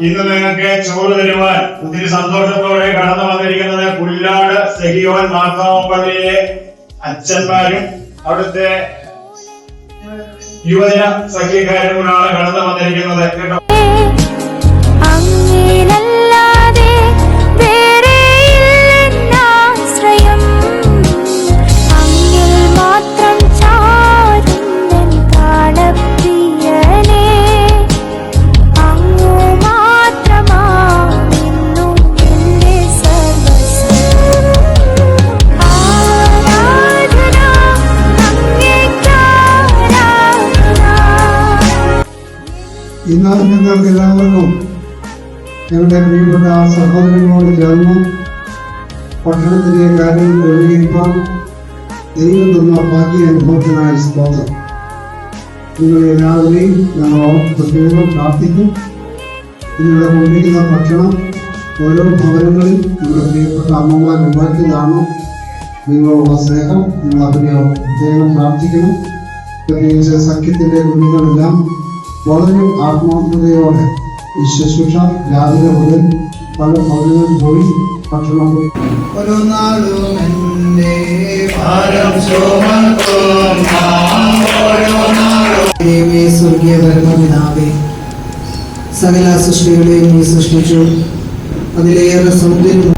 ഇന്ന് നിങ്ങൾക്ക് ചോറ് തരുവാൻ ഒത്തിരി സന്തോഷത്തോടെ കടന്നു വന്നിരിക്കുന്നത് പുല്ലാട് സെഹിയോൻ മാർത്തോമ പള്ളിയിലെ അച്ഛന്മാരും അവിടുത്തെ യുവജന സഖ്യക്കാരും കൂടാണ് കടന്നു വന്നിരിക്കുന്നത് കേട്ടോ. ഇന്ന് നിങ്ങൾക്ക് എല്ലാവർക്കും ഞങ്ങളുടെ പ്രിയപ്പെട്ട സഹോദരങ്ങളോട് ചേർന്ന് പഠനത്തിലെ കാര്യങ്ങൾ വിവരിക്കുവാൻ ദൈവം തന്ന ഭാഗ്യ അനുഭവത്തിനായി സ്തോത്രം. നിങ്ങളെ എല്ലാവരെയും ഞങ്ങൾ പ്രത്യേകം പ്രാർത്ഥിക്കും. നിങ്ങളുടെ കൊണ്ടിരിക്കുന്ന ഭക്ഷണം ഓരോ ഭവനങ്ങളിൽ നിങ്ങളുടെ പ്രിയപ്പെട്ട അമ്മമാർ ഉണ്ടാക്കിയതാണ്. നിങ്ങളുള്ള സ്നേഹം നിങ്ങൾ അതിനെ പ്രത്യേകം പ്രാർത്ഥിക്കണം. പ്രത്യേകിച്ച് സഖ്യത്തിൻ്റെ കുഞ്ഞുങ്ങളെല്ലാം വളരെ ആത്മാർത്ഥതയോടെ ഈ ശുശ്രൂഷ രാവിലെ മുതൽ പല ഭവനങ്ങളിൽ പോയി ഭക്ഷണം ഒരു നാളും സ്വർഗീയ പരമപിതാവേ, സകല സൃഷ്ടികളെയും നീ സൃഷ്ടിച്ചു. അതിലേറെ സൗന്ദര്യം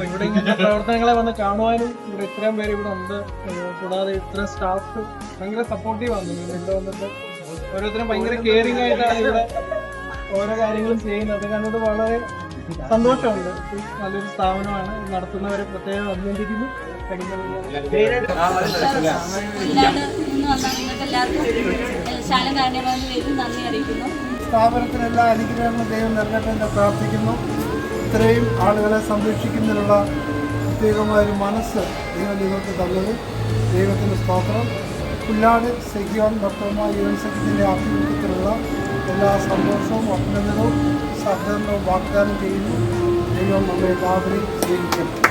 ഇവിടെ ഇങ്ങനത്തെ പ്രവർത്തനങ്ങളെ വന്ന് കാണുവാനും ഇവിടെ ഇത്രയും പേര് ഇവിടെ ഉണ്ട്. കൂടാതെ ഇത്രയും സ്റ്റാഫ് ഭയങ്കര സപ്പോർട്ടീവ് ആണ്. ഇവിടെ വന്നിട്ട് ഓരോരുത്തരും ഭയങ്കര കെയറിംഗ് ആയിട്ടാണ് ഇവിടെ ഓരോ കാര്യങ്ങളും ചെയ്യുന്നത്. കണ്ടിട്ട് വളരെ സന്തോഷമുണ്ട്. നല്ലൊരു സ്ഥാപനമാണ്. നടത്തുന്നവരെ പ്രത്യേകം അഭിനന്ദിക്കുന്നു. സ്ഥാപനത്തിനെല്ലാ അനുഗ്രഹങ്ങളും ദൈവം നൽകട്ടെ എന്ന് പ്രാർത്ഥിക്കുന്നു. ഇത്രയും ആളുകളെ സംരക്ഷിക്കുന്നതിനുള്ള പ്രത്യേകമായൊരു മനസ്സ് ദൈവം നിങ്ങൾക്ക് തന്നത് ദൈവത്തിൻ്റെ സ്തോത്രം. പുല്ലാട് സെഹിയോൻ മാർത്തോമ യുവജന സംഘത്തിൻ്റെ ആഭിമുഖ്യത്തിലുള്ള എല്ലാ സന്തോഷവും അഭിനന്ദനവും സഹകരണവും വാഗ്ദാനം ചെയ്യുന്നു. ദൈവം നമ്മെ എല്ലാവരെയും സ്നേഹിക്കട്ടെ.